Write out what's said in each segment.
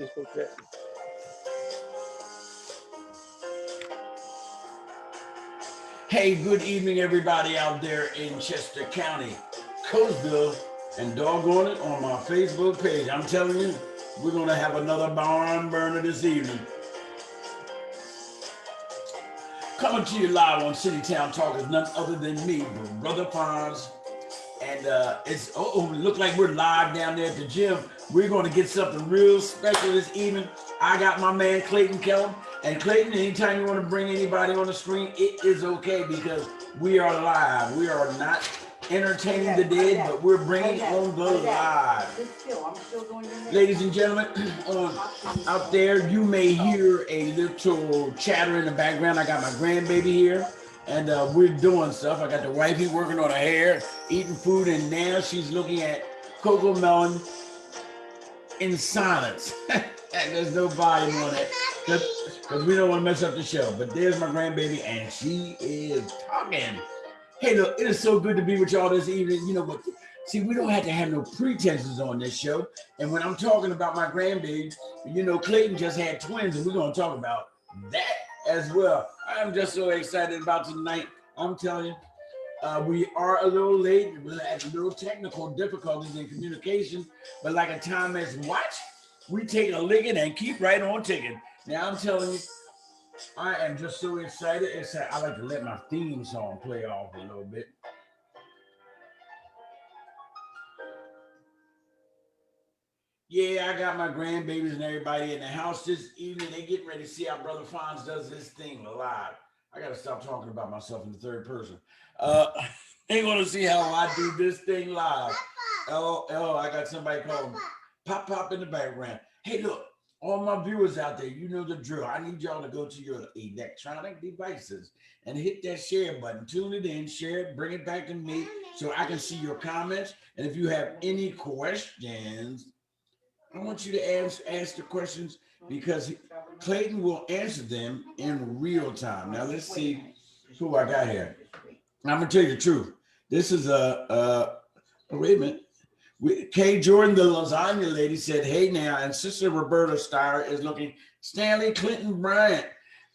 Facebook page. Hey, good evening, everybody out there in Chester County, Coatesville, and doggone it, on my Facebook page. I'm telling you, we're going to have another barn burner this evening. Coming to you live on City Town Talk is none other than me, Brother Fonz. And look like we're live down there at the gym. We're going to get something real special this evening. I got my man Clayton Kellum. And Clayton, anytime you want to bring anybody on the screen, it is okay because we are live. We are not entertaining the dead, but we're bringing on the live. Ladies and gentlemen, out there, you may hear a little chatter in the background. I got my grandbaby here. And we're doing stuff. I got the wifey working on her hair, eating food, and now she's looking at Coco Melon in silence. And there's no volume on it because we don't want to mess up the show. But there's my grandbaby, and she is talking. Hey, look, it is so good to be with y'all this evening. You know what? See, we don't have to have no pretenses on this show. And when I'm talking about my grandbaby, you know, Clayton just had twins, and we're going to talk about that as well. I'm just so excited about tonight. I'm telling you, we are a little late. We had a little technical difficulties in communication, but like a Timex watch, we take a licking and keep right on ticking. Now I'm telling you, I am just so excited. I like to let my theme song play off a little bit. Yeah, I got my grandbabies and everybody in the house this evening. They getting ready to see how Brother Fonz does this thing live. I got to stop talking about myself in the third person. They want to see how I do this thing live. Oh, I got somebody calling Pop in the background. Hey, look, all my viewers out there, you know the drill. I need y'all to go to your electronic devices and hit that share button. Tune it in, share it, bring it back to me so I can see your comments. And if you have any questions, I want you to ask the questions because Clayton will answer them in real time. Now let's see who I got here. I'm gonna tell you the truth. This is wait a minute. Kay Jordan, the lasagna lady, said, "Hey now," and Sister Roberta Steyer is looking. Stanley Clinton Bryant.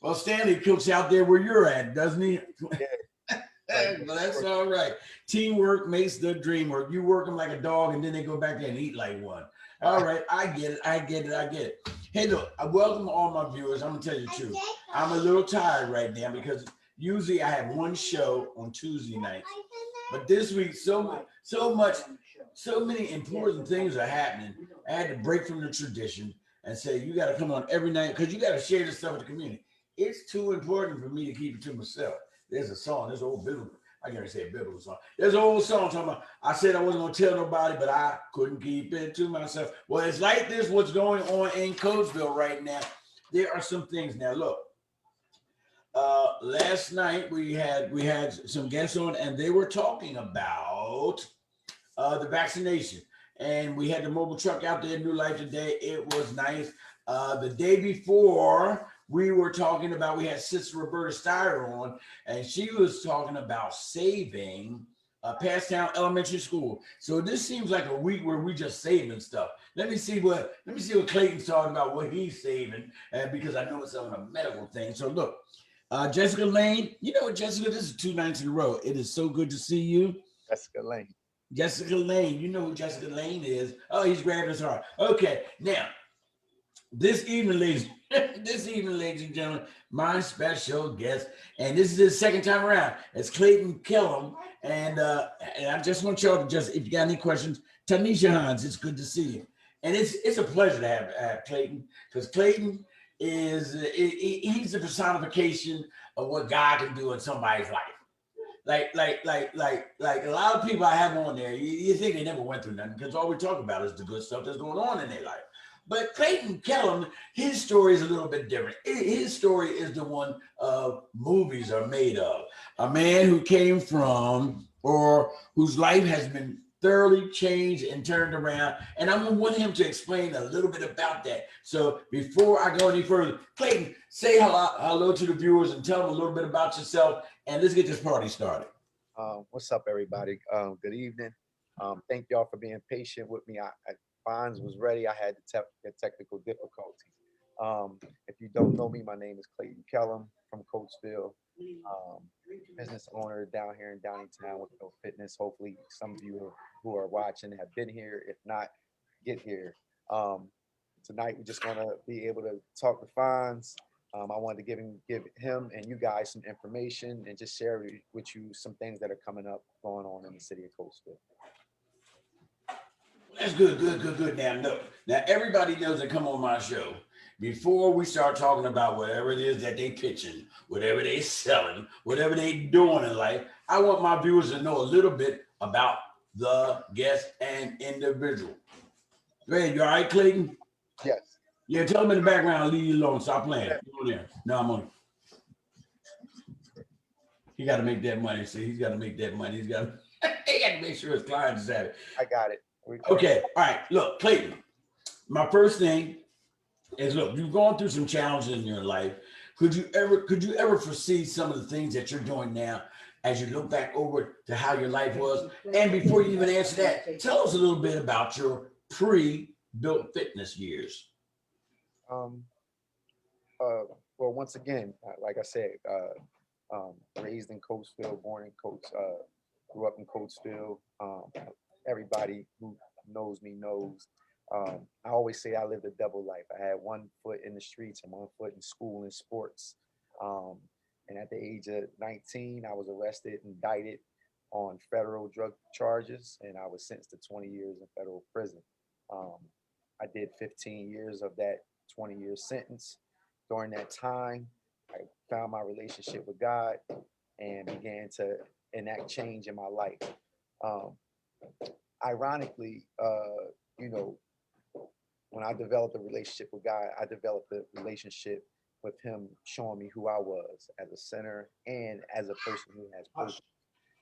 Well, Stanley cooks out there where you're at, doesn't he? Well, that's all right. Teamwork makes the dream work. You work them like a dog, and then they go back there and eat like one. All right, I get it. Hey, look, I welcome all my viewers. I'm gonna tell you the truth. I'm a little tired right now because usually I have one show on Tuesday nights, but this week so many important things are happening. I had to break from the tradition and say you got to come on every night because you got to share this stuff with the community. It's too important for me to keep it to myself. There's a song, there's old biblical. I can't say a biblical song. There's an old song talking about, I said I wasn't going to tell nobody, but I couldn't keep it to myself. Well, it's like this, what's going on in Coatesville right now. There are some things. Now, look, last night we had some guests on, and they were talking about the vaccination. And we had the mobile truck out there in New Life today. It was nice. The day before, we were talking about, we had Sister Roberta Steyer on, and she was talking about saving Passtown Elementary School. So this seems like a week where we just saving stuff. Let me see what Clayton's talking about, what he's saving, because I know it's on a medical thing. So look, Jessica Lane, you know what, Jessica, this is 2 nights in a row. It is so good to see you. Jessica Lane, you know who Jessica Lane is. Oh, he's grabbing his heart. Okay, now, this evening, ladies and gentlemen, my special guest, and this is his second time around, it's Clayton Kellum, and I just want y'all to if you got any questions, Tanisha Hines, it's good to see you. And it's a pleasure to have Clayton, because Clayton he's the personification of what God can do in somebody's life. Like a lot of people I have on there, you think they never went through nothing because all we talk about is the good stuff that's going on in their life. But Clayton Kellum, his story is a little bit different. His story is the one movies are made of. A man who came from, or whose life has been thoroughly changed and turned around. And I'm going to want him to explain a little bit about that. So before I go any further, Clayton, say hello to the viewers and tell them a little bit about yourself. And let's get this party started. What's up, everybody? Good evening. Thank y'all for being patient with me. Fonz was ready, I had the technical difficulties. If you don't know me, my name is Clayton Kellum from Coatesville. Um, Business owner down here in Downingtown with BuiltFitness. Hopefully, some of you who are watching have been here. If not, get here. Um, Tonight, we just want to be able to talk to Fonz. I wanted to give him and you guys some information and just share with you some things that are coming up, going on in the city of Coatesville. That's good, good, good, good. Now, look, now everybody knows that come on my show. Before we start talking about whatever it is that they pitching, whatever they selling, whatever they doing in life, I want my viewers to know a little bit about the guest and individual. Go ahead, you all right, Clayton? Yes. Yeah, tell them in the background, leave you alone. Stop playing. Go on there. No, I'm on. He got to make that money. See, he's got to make that money. He's got to, he got to make sure his clients is happy. I got it. Okay, all right. Look, Clayton, my first thing is look, you've gone through some challenges in your life. Could you ever foresee some of the things that you're doing now as you look back over to how your life was? And before you even answer that, tell us a little bit about your pre-built fitness years. Um, well, once again, like I said, raised in Coatesville, born in Coates, grew up in Coatesville. Everybody who knows me knows. I always say I lived a double life. I had one foot in the streets and one foot in school and sports. Um, and at the age of 19, I was arrested, indicted on federal drug charges, and I was sentenced to 20 years in federal prison. Um, I did 15 years of that 20-year sentence. During that time, I found my relationship with God and began to enact change in my life. Um, Ironically, you know, when I developed a relationship with God, I developed a relationship with Him showing me who I was as a sinner and as a person who has purpose.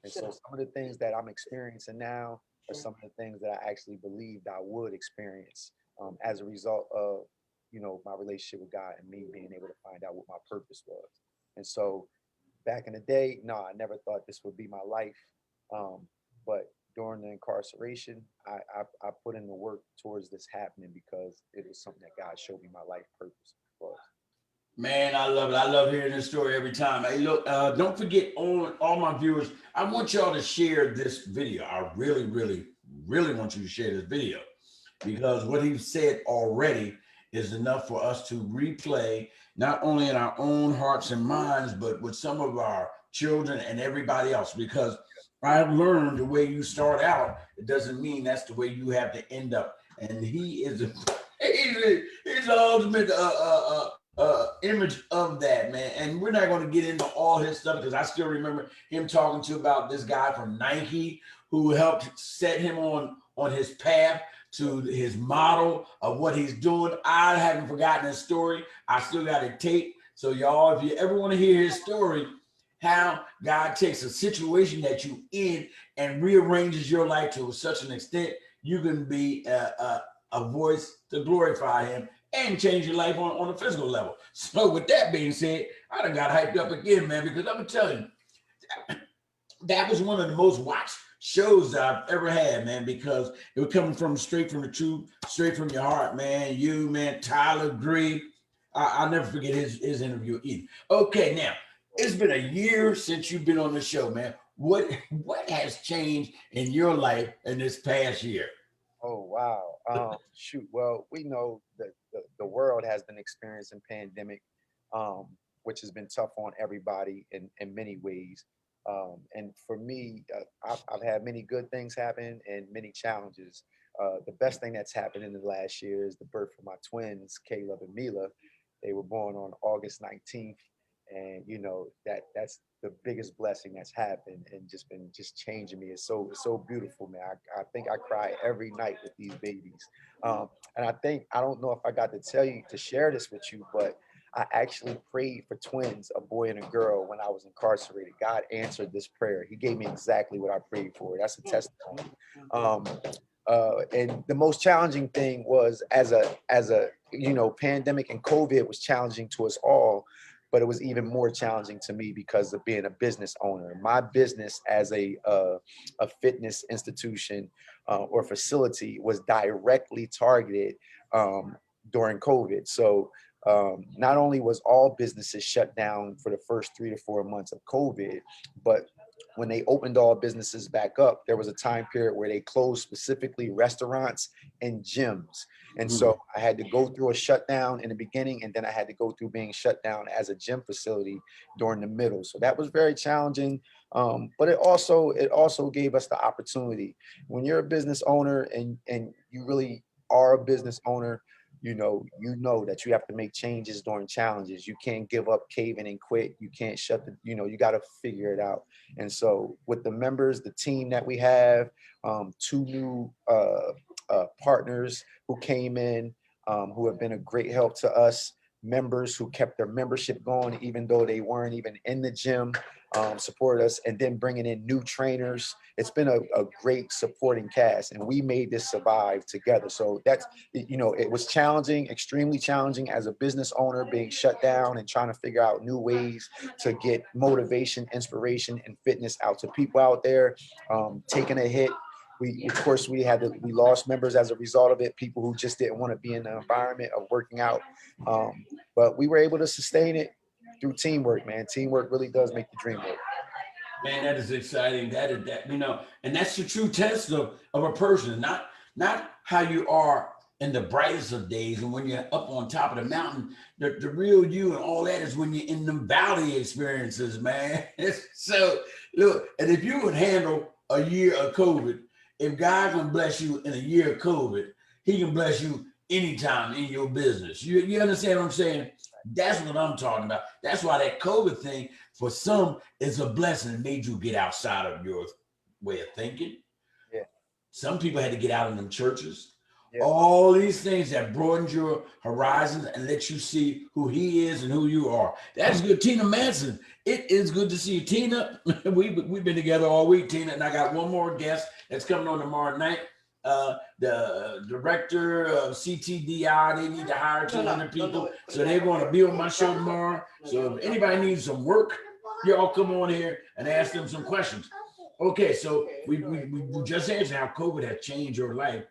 And so some of the things that I'm experiencing now are some of the things that I actually believed I would experience as a result of, you know, my relationship with God and me being able to find out what my purpose was. And so back in the day, no, I never thought this would be my life. Um, but during the incarceration, I put in the work towards this happening because it was something that God showed me my life purpose was. Man, I love it. I love hearing this story every time. Hey, look, don't forget all my viewers, I want y'all to share this video. I really, really, really want you to share this video because what he said already is enough for us to replay, not only in our own hearts and minds, but with some of our children and everybody else. Because I've learned the way you start out, it doesn't mean that's the way you have to end up. And he is he's the ultimate image of that, man. And we're not going to get into all his stuff because I still remember him talking to about this guy from Nike who helped set him on his path to his model of what he's doing. I haven't forgotten his story. I still got it taped. So y'all, if you ever want to hear his story, how God takes a situation that you in and rearranges your life to such an extent you can be a voice to glorify him and change your life on a physical level. So with that being said, I done got hyped up again, man, because I'm telling you, that was one of the most watched shows that I've ever had, man, because it was coming from straight from the truth, straight from your heart, man. You, man, Tyler Gree. I'll never forget his interview either. Okay, now, it's been a year since you've been on the show, man. What has changed in your life in this past year? Oh wow. Shoot. Well, we know that the world has been experiencing pandemic, um, which has been tough on everybody in many ways. And for me, I've had many good things happen and many challenges. The best thing that's happened in the last year is the birth of my twins, Caleb and Mila. They were born on August 19th, and you know that's the biggest blessing that's happened and just been just changing me. It's so beautiful, man. I think I cry every night with these babies. And I think I don't know if I got to tell you to share this with you, but I actually prayed for twins, a boy and a girl, when I was incarcerated. God answered this prayer. He gave me exactly what I prayed for. That's a testimony. Um, and the most challenging thing was as a you know, pandemic and COVID was challenging to us all, but it was even more challenging to me because of being a business owner. My business as a fitness institution or facility was directly targeted during COVID. So not only was all businesses shut down for the first 3 to 4 months of COVID, but when they opened all businesses back up, there was a time period where they closed specifically restaurants and gyms. And so I had to go through a shutdown in the beginning, and then I had to go through being shut down as a gym facility during the middle. So that was very challenging. But it also gave us the opportunity. When you're a business owner and you really are a business owner, you know that you have to make changes during challenges. You can't give up, cave in, and quit. You can't shut the, you got to figure it out. And so with the members, the team that we have, 2 new partners who came in, who have been a great help to us, members who kept their membership going, even though they weren't even in the gym, supported us, and then bringing in new trainers. It's been a great supporting cast, and we made this survive together. So that's, it was challenging, extremely challenging as a business owner, being shut down and trying to figure out new ways to get motivation, inspiration, and fitness out to people out there, taking a hit. We lost members as a result of it, people who just didn't want to be in the environment of working out. But we were able to sustain it through teamwork, man. Teamwork really does make the dream work. Man, that is exciting. That and that's the true test of a person, not how you are in the brightest of days and when you're up on top of the mountain. The real you and all that is when you're in them valley experiences, man. So look, and if you would handle a year of COVID, if God can bless you in a year of COVID, he can bless you anytime in your business. You understand what I'm saying? That's what I'm talking about. That's why that COVID thing, for some, is a blessing. It made you get outside of your way of thinking. Yeah. Some people had to get out of them churches. Yeah. All these things that broadened your horizons and let you see who he is and who you are. That's good. Tina Manson, it is good to see you. Tina, we've been together all week, Tina, and I got one more guest that's coming on tomorrow night. The director of CTDI, they need to hire 200 people. So they're going to be on my show tomorrow. So if anybody needs some work, y'all come on here and ask them some questions. Okay, so we just answered how COVID has changed your life.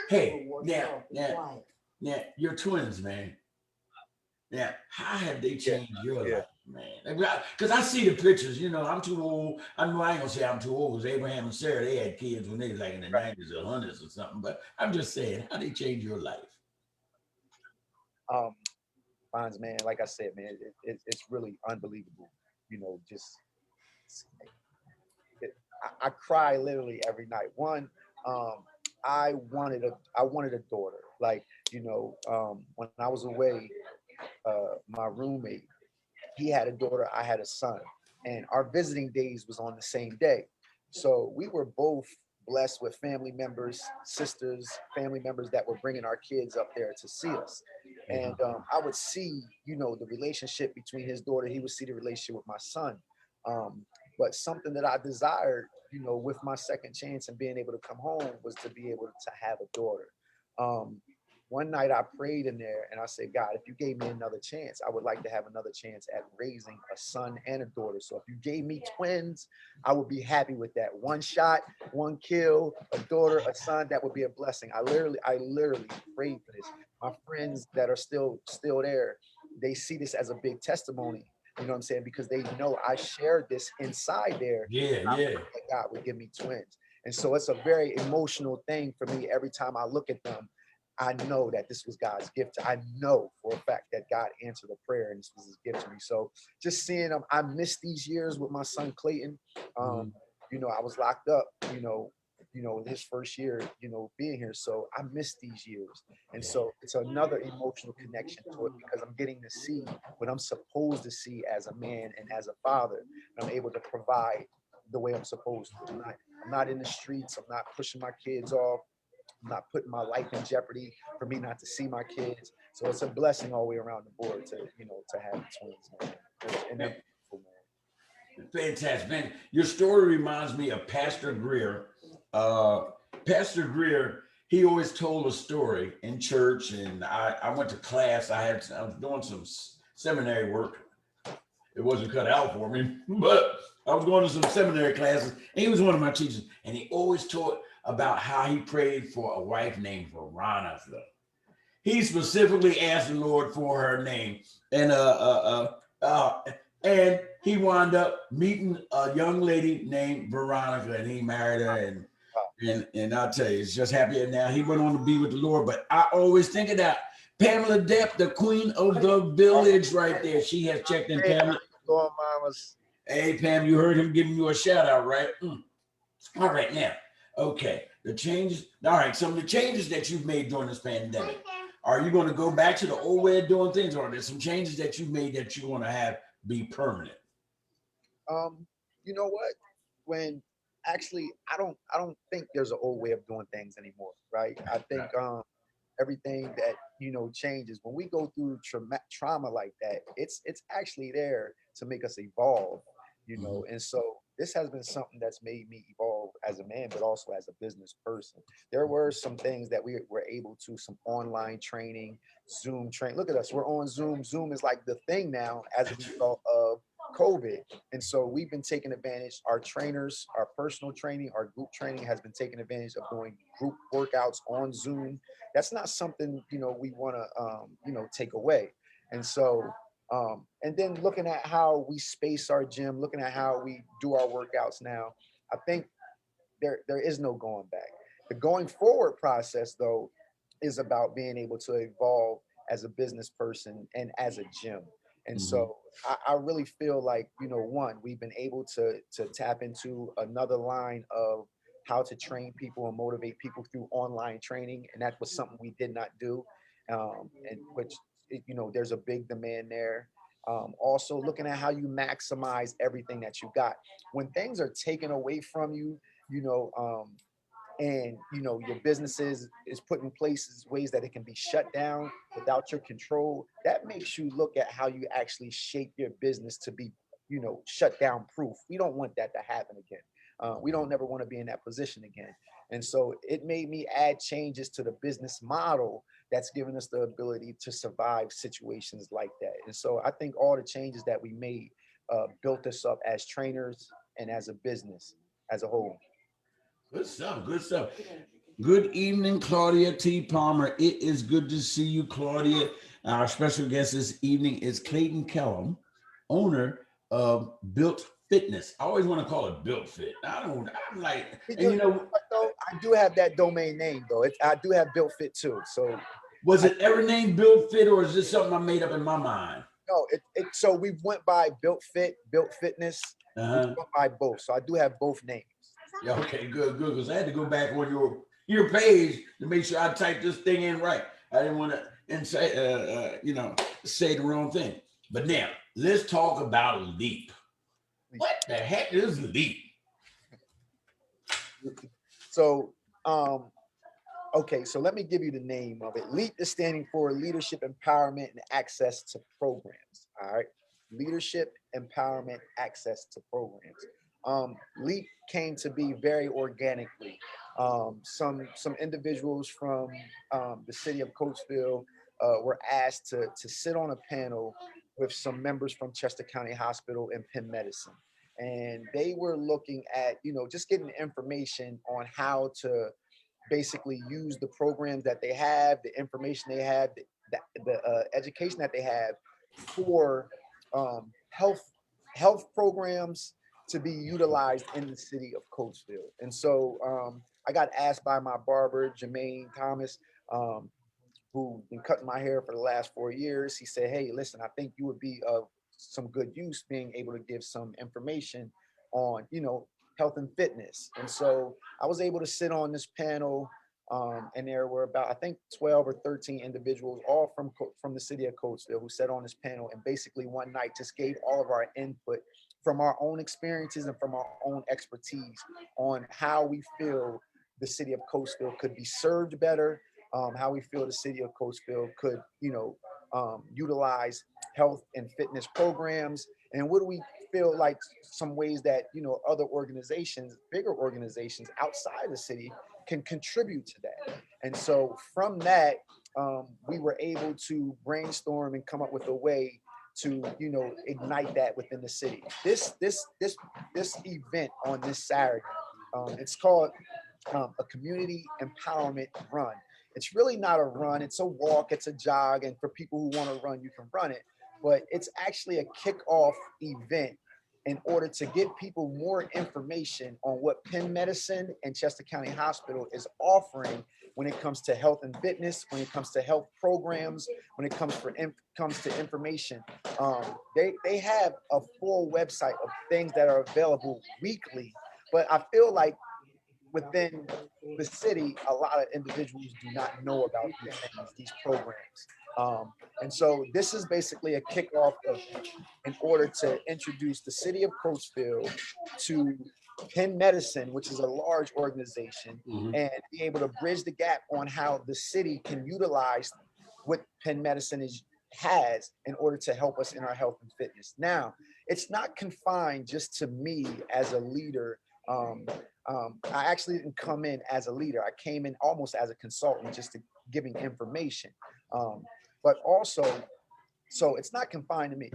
Hey, now, you're twins, man. Now, how have they changed your life, man? Because I see the pictures. I'm too old. I know I ain't gonna say I'm too old, because Abraham and Sarah, they had kids when they was like in the 90s or 100s or something. But I'm just saying, how they change your life? Bonds, man, like I said, man, it's really unbelievable. I cry literally every night. One, I wanted a daughter. Like, when I was away, my roommate, he had a daughter, I had a son, and our visiting days was on the same day. So we were both blessed with family members, sisters, family members that were bringing our kids up there to see us. And I would see, the relationship between his daughter. He would see the relationship with my son. But something that I desired, with my second chance and being able to come home, was to be able to have a daughter. One night I prayed in there and I said, God, if you gave me another chance, I would like to have another chance at raising a son and a daughter. So if you gave me twins, I would be happy with that. One shot, one kill, a daughter, a son, that would be a blessing. I literally prayed for this. My friends that are still there, they see this as a big testimony. You know what I'm saying? Because they know I shared this inside there. Yeah. God would give me twins. And so it's a very emotional thing for me. Every time I look at them, I know that this was God's gift. I know for a fact that God answered a prayer and this was his gift to me. So just seeing them, I missed these years with my son Clayton. I was locked up, his first year, being here. So I missed these years. And so it's another emotional connection to it, because I'm getting to see what I'm supposed to see as a man and as a father. And I'm able to provide the way I'm supposed to. I'm not in the streets. I'm not pushing my kids off. I'm not putting my life in jeopardy for me not to see my kids. So it's a blessing all the way around the board to have twins, man. And they're beautiful, man. Fantastic, man. Your story reminds me of Pastor Greer. Pastor Greer, he always told a story in church, and I went to class. I was doing some seminary work. It wasn't cut out for me, but I was going to some seminary classes, and he was one of my teachers, and he always taught about how he prayed for a wife named Veronica. He specifically asked the Lord for her name, and and he wound up meeting a young lady named Veronica, and he married her, and I'll tell you, it's just happier now. He went on to be with the Lord, but I always think of that Pamela Depp, the queen of the village, right there. She has checked in. Hey, how Pamela, you doing, mamas? hey Pam, you heard him giving you a shout out, right? All right, now, okay, the changes. All right, some of the changes that you've made during this pandemic. Are you going to go back to the old way of doing things, or are there some changes that you've made that you want to have be permanent? Um, you know what? When actually, I don't think there's an old way of doing things anymore, right? I think Right. everything that changes when we go through trauma like that. It's actually there to make us evolve, Mhm. and so this has been something that's made me evolve as a man, but also as a business person. There were some things that we were able to, some online training, Zoom train. Look at us, we're on Zoom. Zoom is like the thing now as a result of COVID. And so we've been taking advantage. Our trainers, our personal training, our group training has been taking advantage of doing group workouts on Zoom. That's not something we want to take away. And so and then looking at how we space our gym, looking at how we do our workouts now, I think there is no going back. The going forward process, though, is about being able to evolve as a business person and as a gym. And Mhm. so I really feel like, one, we've been able to tap into another line of how to train people and motivate people through online training. And that was something we did not do. And which, there's a big demand there. Also looking at how you maximize everything that you got. When things are taken away from you, you know, and your businesses is put in places ways that it can be shut down without your control. That makes you look at how you actually shape your business to be shut down proof. We don't want that to happen again. We don't never want to be in that position again. And so it made me add changes to the business model that's given us the ability to survive situations like that. And so I think all the changes that we made built us up as trainers and as a business as a whole. Good stuff. Good stuff. Good evening, Claudia T. Palmer. It is good to see you, Claudia. Our special guest this evening is Clayton Kellum, owner of Built Fitness. I always want to call it Built Fit. I don't. I'm like, You and know you know, what though? I do have that domain name though. I do have Built Fit too. So was I it ever named Built Fit, or is this something I made up in my mind? know it. So we went by Built Fit, Built Fitness. Uh We huh. went by both. So I do have both names. Yeah. Okay. Good. Good. Because I had to go back on your page to make sure I typed this thing in right. I didn't want to and say say the wrong thing. But now let's talk about Leap. What the heck is Leap? So um, okay, so let me give you the name of it. LEAP is standing for Leadership Empowerment and Access to Programs. All right. Leadership Empowerment Access to Programs. LEAP came to be very organically. Some individuals from the city of Coatesville were asked to sit on a panel with some members from Chester County Hospital and Penn Medicine. And they were looking at, just getting information on how to basically use the programs that they have, the information they have, the education that they have for health programs to be utilized in the city of Coatesville. And so I got asked by my barber, Jermaine Thomas, um, who been cutting my hair for the last 4 years. He said, "Hey, listen, I think you would be of some good use being able to give some information on, health and fitness." And so I was able to sit on this panel, and there were about, I think, 12 or 13 individuals, all from the city of Coatesville, who sat on this panel and basically one night just gave all of our input from our own experiences and from our own expertise on how we feel the city of Coatesville could be served better, how we feel the city of Coatesville could, utilize health and fitness programs, and what do we feel like some ways that other organizations, bigger organizations outside the city, can contribute to that. And so from that, we were able to brainstorm and come up with a way to ignite that within the city. This event on this Saturday, it's called a community empowerment run. It's really not a run, it's a walk, it's a jog. And for people who want to run, you can run it. But it's actually a kickoff event in order to get people more information on what Penn Medicine and Chester County Hospital is offering when it comes to health and fitness, when it comes to health programs, when it comes to information. They have a full website of things that are available weekly, but I feel like within the city, a lot of individuals do not know about these things, these programs. And so this is basically a kickoff of, in order to introduce the city of Coatesville to Penn Medicine, which is a large organization, and be able to bridge the gap on how the city can utilize what Penn Medicine has in order to help us in our health and fitness. Now, it's not confined just to me as a leader. I actually didn't come in as a leader. I came in almost as a consultant, just to giving information. But also, so it's not confined to me.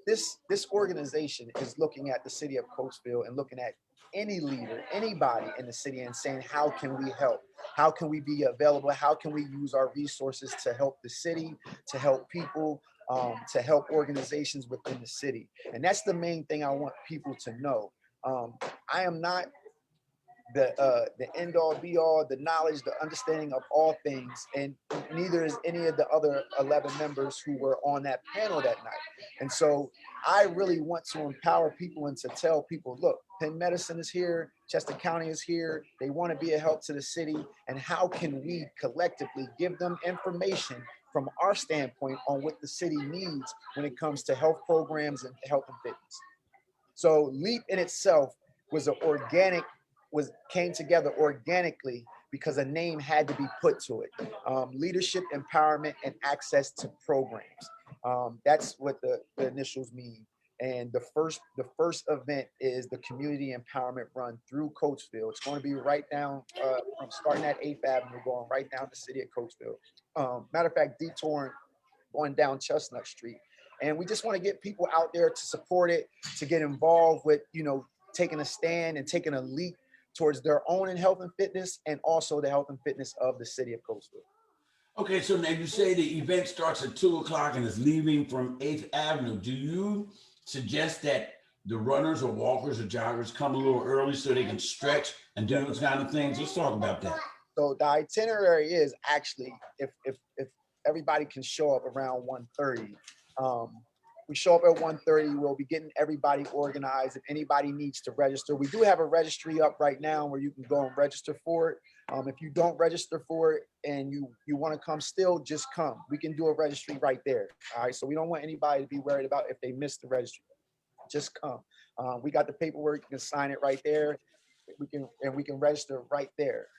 This organization is looking at the city of Coatesville and looking at any leader, anybody in the city, and saying, how can we help? How can we be available? How can we use our resources to help the city, to help people, to help organizations within the city? And that's the main thing I want people to know. I am not the end all be all, the knowledge, the understanding of all things, and neither is any of the other 11 members who were on that panel that night. And so I really want to empower people and to tell people, look, Penn Medicine is here, Chester County is here, they want to be a help to the city, and how can we collectively give them information from our standpoint on what the city needs when it comes to health programs and health and fitness. So LEAP in itself was an organic, came together organically because a name had to be put to it. Leadership, empowerment, and access to programs. That's what the initials mean. And the first event is the community empowerment run through Coatesville. It's going to be right down from starting at 8th Avenue, going right down the city of Coatesville. Matter of fact, detouring going down Chestnut Street. And we just want to get people out there to support it, to get involved with, taking a stand and taking a leap towards their own in health and fitness, and also the health and fitness of the city of Coatesville. Okay, so now you say the event starts at 2 o'clock and is leaving from 8th Avenue. Do you suggest that the runners or walkers or joggers come a little early so they can stretch and do those kind of things? Let's talk about that. So the itinerary is actually, if everybody can show up around 1:30, we show up at 1:30. We'll be getting everybody organized. If anybody needs to register, we do have a registry up right now where you can go and register for it. If you don't register for it and you want to come still, just come. We can do a registry right there. All right. So we don't want anybody to be worried about if they missed the registry. Just come. We got the paperwork. You can sign it right there. We can register right there.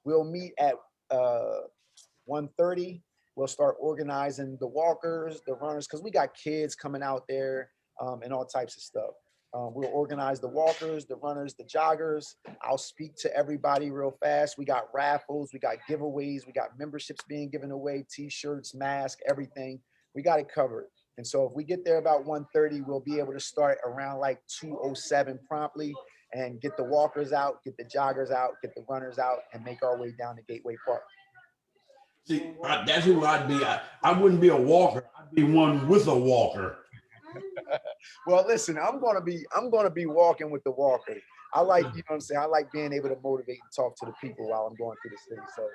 We'll meet at 1:30. We'll start organizing the walkers, the runners, because we got kids coming out there and all types of stuff. We'll organize the walkers, the runners, the joggers. I'll speak to everybody real fast. We got raffles, we got giveaways, we got memberships being given away, t-shirts, masks, everything. We got it covered. And so if we get there about 1:30, we'll be able to start around like 2:07 promptly and get the walkers out, get the joggers out, get the runners out, and make our way down to Gateway Park. See, that's who I'd be. I wouldn't be a walker. I'd be one with a walker. Well, listen, I'm gonna be walking with the walker. I like, you know what I'm saying? I like being able to motivate and talk to the people while I'm going through the city. So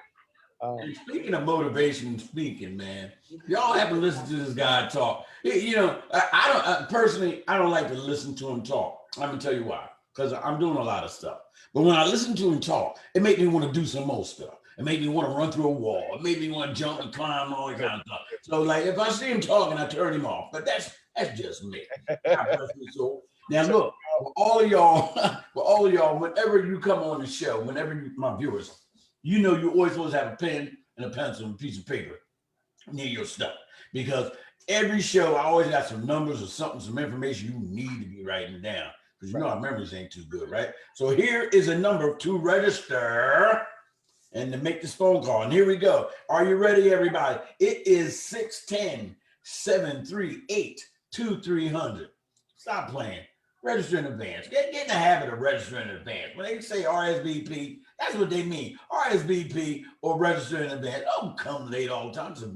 and speaking of motivation, man, y'all have to listen to this guy talk. I don't like to listen to him talk. I'm gonna tell you why. Because I'm doing a lot of stuff. But when I listen to him talk, it makes me want to do some more stuff. It made me want to run through a wall. It made me want to jump and climb and all that kind of stuff. So, like, if I see him talking, I turn him off. But that's just me. Now, look, for all of y'all, whenever you come on the show, my viewers, you're always supposed to have a pen and a pencil and a piece of paper near your stuff. Because every show, I always got some numbers or something, some information you need to be writing down. Because our memories ain't too good, right? So here is a number to register and to make this phone call. And here we go. Are you ready, everybody? It is 610-738-2300. Stop playing. Register in advance. Get in the habit of registering in advance. When they say RSVP, that's what they mean. RSVP or register in advance. Don't come late all the time. It's a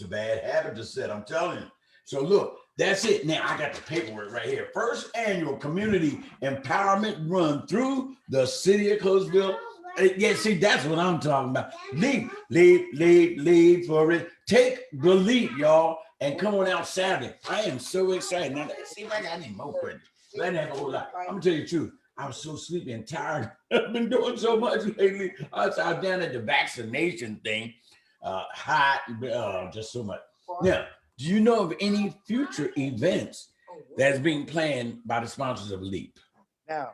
bad habit to set. I'm telling you. So look, that's it. Now I got the paperwork right here. First annual community empowerment run through the city of Coatesville. Yeah, see, that's what I'm talking about. Lead for it. Take the lead, y'all, and come on out Saturday. I am so excited. Now let's see if I got any more questions. I didn't have a whole lot. I'm gonna tell you the truth. I was so sleepy and tired. I've been doing so much lately. I was down at the vaccination thing, hot, just so much. Now, do you know of any future events that's being planned by the sponsors of LEAP? Now,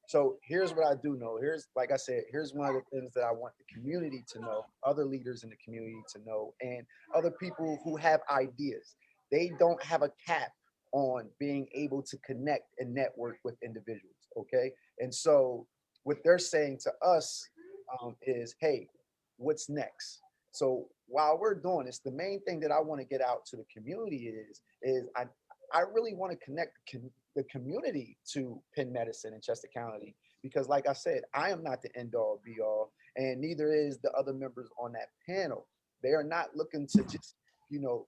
so here's what I do know. Here's, like I said, here's one of the things that I want the community to know, other leaders in the community to know, and other people who have ideas. They don't have a cap on being able to connect and network with individuals. Okay. And so what they're saying to us is, hey, what's next? So while we're doing this, the main thing that I want to get out to the community is I really want to connect the community to Penn Medicine in Chester County, because like I said, I am not the end all be all, and neither is the other members on that panel. They are not looking to just, you know,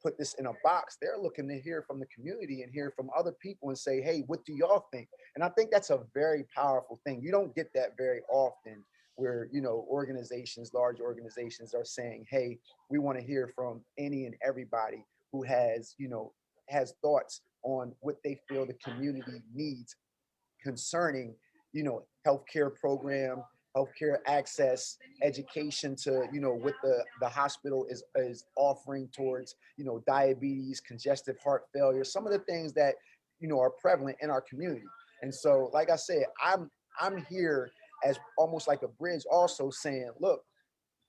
put this in a box. They're looking to hear from the community and hear from other people and say, hey, what do y'all think? And I think that's a very powerful thing. You don't get that very often, where, organizations, large organizations are saying, hey, we want to hear from any and everybody who has thoughts on what they feel the community needs concerning, healthcare program, healthcare access, education to, what the hospital is offering towards, diabetes, congestive heart failure, some of the things that, are prevalent in our community. And so, like I said, I'm here as almost like a bridge, also saying, look,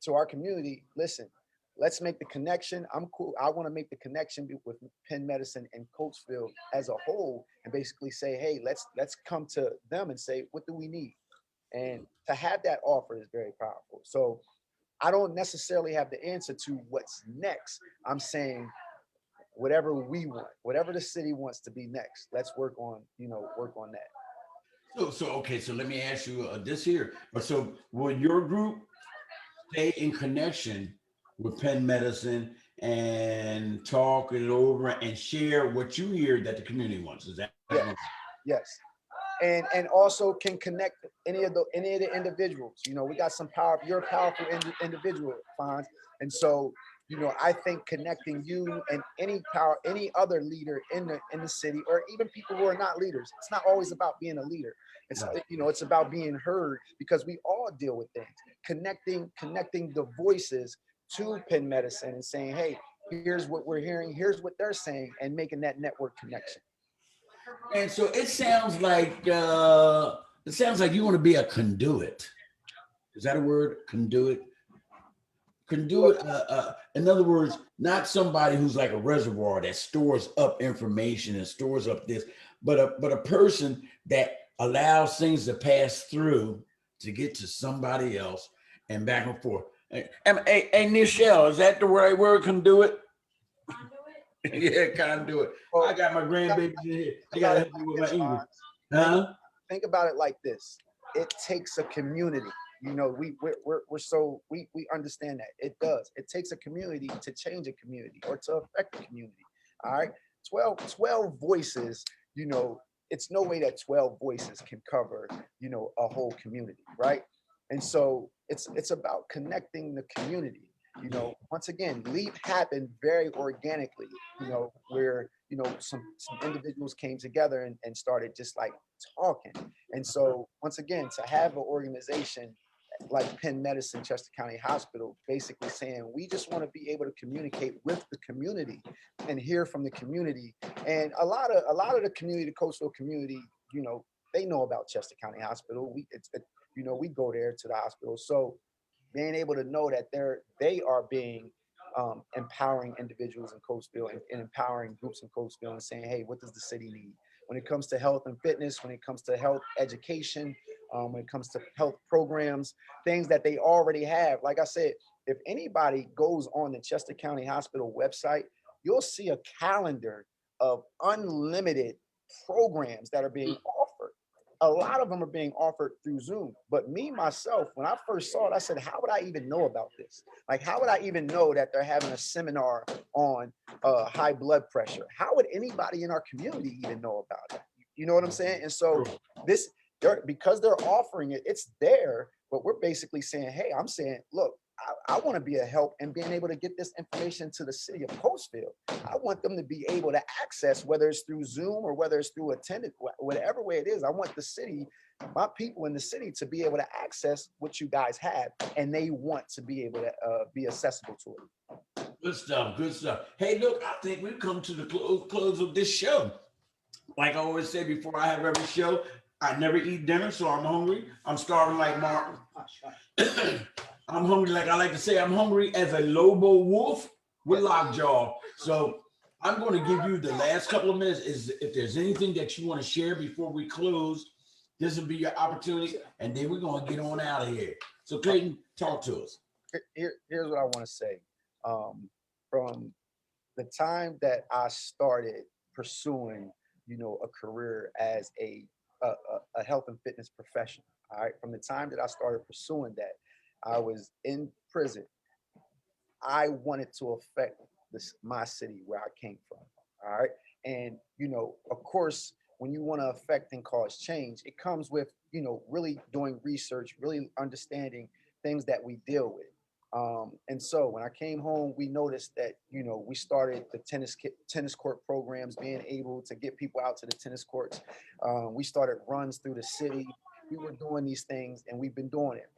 to our community, listen, let's make the connection. I'm cool. I want to make the connection with Penn Medicine and Coatesville as a whole, and basically say, hey, let's come to them and say, what do we need? And to have that offer is very powerful. So I don't necessarily have the answer to what's next. I'm saying whatever we want, whatever the city wants to be next, let's work on that. So okay. So let me ask you this here. So will your group stay in connection with Penn Medicine and talk it over and share what you hear that the community wants? Is that Yes, yes. And also can connect any of the individuals. We got some power. You're a powerful individual, Fonz. And so, I think connecting you and any other leader in the city, or even people who are not leaders. It's not always about being a leader. It's about being heard, because we all deal with things. Connecting the voices to Penn Medicine and saying, hey, here's what we're hearing, here's what they're saying, and making that network connection. and so it sounds like you want to be a conduit. Is that a word? Conduit. Conduit. In other words, not somebody who's like a reservoir that stores up information and stores up this, but a person that allows things to pass through to get to somebody else and back and forth. Hey, Nichelle, is that the right word? Conduit. Yeah, conduit. Well, I got my grandbabies in here. They gotta help me with my English. Huh? think about it like this: it takes a community. We understand that it does. It takes a community to change a community or to affect a community. All right, 12 voices. It's no way that 12 voices can cover a whole community, right? And so it's about connecting the community. Once again, leap happened very organically. Where some individuals came together and started just like talking. And so once again, to have an organization like Penn Medicine, Chester County Hospital, basically saying we just want to be able to communicate with the community and hear from the community. And a lot of the community, the coastal community, they know about Chester County Hospital. We go there to the hospital. So being able to know that they are being empowering individuals in Coatesville and empowering groups in Coatesville and saying, hey, what does the city need when it comes to health and fitness, when it comes to health education, when it comes to health programs, things that they already have. Like I said, if anybody goes on the Chester County Hospital website, you'll see a calendar of unlimited programs that are being offered. A lot of them are being offered through Zoom. But me, myself, when I first saw it, I said, how would I even know about this? Like, how would I even know that they're having a seminar on high blood pressure? How would anybody in our community even know about that? You know what I'm saying? And so this, because they're offering it, it's there, but we're basically saying, hey, I'm saying, look, I want to be a help in being able to get this information to the city of Coatesville. I want them to be able to access, whether it's through Zoom or whether it's through attendance, whatever way it is. I want the city, my people in the city, to be able to access what you guys have, and they want to be able to be accessible to it. Good stuff. Good stuff. Hey, look, I think we've come to the close of this show. Like I always say before I have every show, I never eat dinner, so I'm hungry. I'm starving like Martin. I'm hungry, like I like to say, I'm hungry as a Lobo wolf with lockjaw. So I'm going to give you the last couple of minutes. Is if there's anything that you want to share before we close, this will be your opportunity, and then we're going to get on out of here. So Clayton, talk to us. Here's what I want to say. From the time that I started pursuing, a career as a health and fitness professional, all right, from the time that I started pursuing that, I was in prison. I wanted to affect my city where I came from. All right. And, of course, when you want to affect and cause change, it comes with, really doing research, really understanding things that we deal with. And so when I came home, we noticed that, we started the tennis court programs, being able to get people out to the tennis courts. We started runs through the city. We were doing these things, and we've been doing it.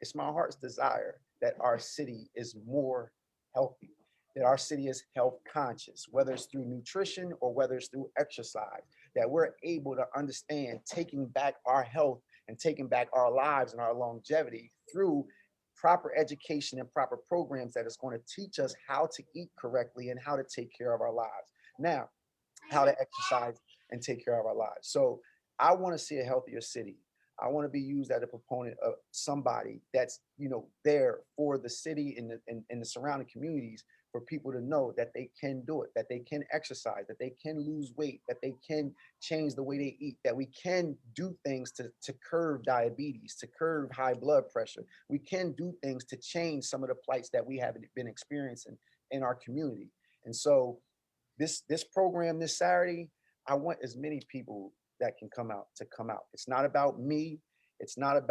It's my heart's desire that our city is more healthy, that our city is health conscious, whether it's through nutrition or whether it's through exercise, that we're able to understand taking back our health and taking back our lives and our longevity through proper education and proper programs that is going to teach us how to eat correctly and how to take care of our lives. Now, how to exercise and take care of our lives. So I want to see a healthier city. I want to be used as a proponent of somebody that's, there for the city and the surrounding communities, for people to know that they can do it, that they can exercise, that they can lose weight, that they can change the way they eat, that we can do things to curb diabetes, to curb high blood pressure. We can do things to change some of the plights that we have been experiencing in our community. And so this program this Saturday, I want as many people that can come out to come out. It's not about me. It's not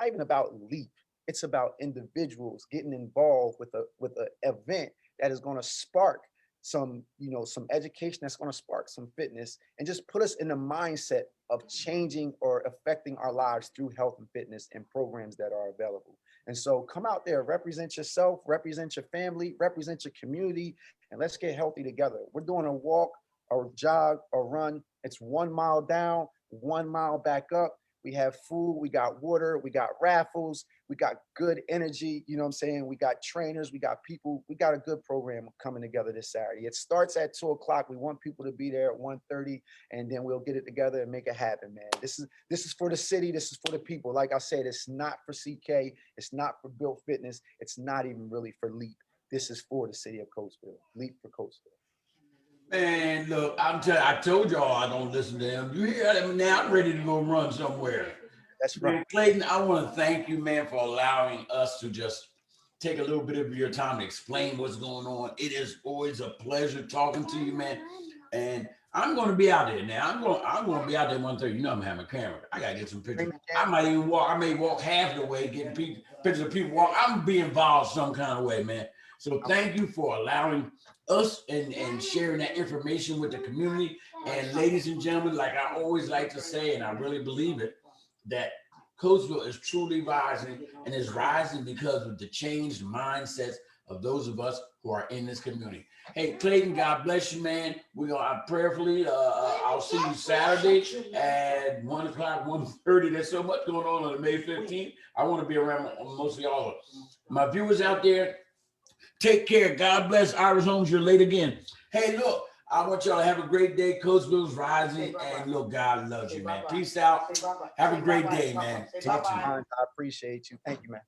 even about LEAP. It's about individuals getting involved with a event that is going to spark some education, that's going to spark some fitness, and just put us in the mindset of changing or affecting our lives through health and fitness and programs that are available. And so come out there, represent yourself, represent your family, represent your community, and let's get healthy together. We're doing a walk or jog or run. It's 1 mile down, 1 mile back up. We have food, we got water, we got raffles, we got good energy. You know what I'm saying? We got trainers, we got people, we got a good program coming together this Saturday. It starts at 2:00. We want people to be there at 1:30, and then we'll get it together and make it happen, man. This is for the city, this is for the people. Like I said, it's not for CK, it's not for Built Fitness, it's not even really for LEAP. This is for the city of Coatesville, LEAP for Coatesville. Man, look, I told y'all I don't listen to him. You hear them now? I'm ready to go run somewhere. That's right. Man, Clayton, I want to thank you, man, for allowing us to just take a little bit of your time to explain what's going on. It is always a pleasure talking to you, man. And I'm going to be out there now. I'm going to be out there 1:30. You know I'm having a camera. I got to get some pictures. I might even walk. I may walk half the way, getting pictures of people walk. I'm going to be involved some kind of way, man. So thank you for allowing us and sharing that information with the community. And ladies and gentlemen, like I always like to say, and I really believe it, that Coatesville is truly rising, and is rising because of the changed mindsets of those of us who are in this community. Hey, Clayton, God bless you, man. We're going to prayerfully, I'll see you Saturday at 1:00, 1:30. There's so much going on the May 15th. I want to be around most of y'all. My viewers out there, take care. God bless. Irish Homes, you're late again. Hey, look, I want y'all to have a great day. Coatesville's rising, and look, God loves you, man. Peace out. Have a great day, man. Talk to you. I appreciate you. Thank you, man.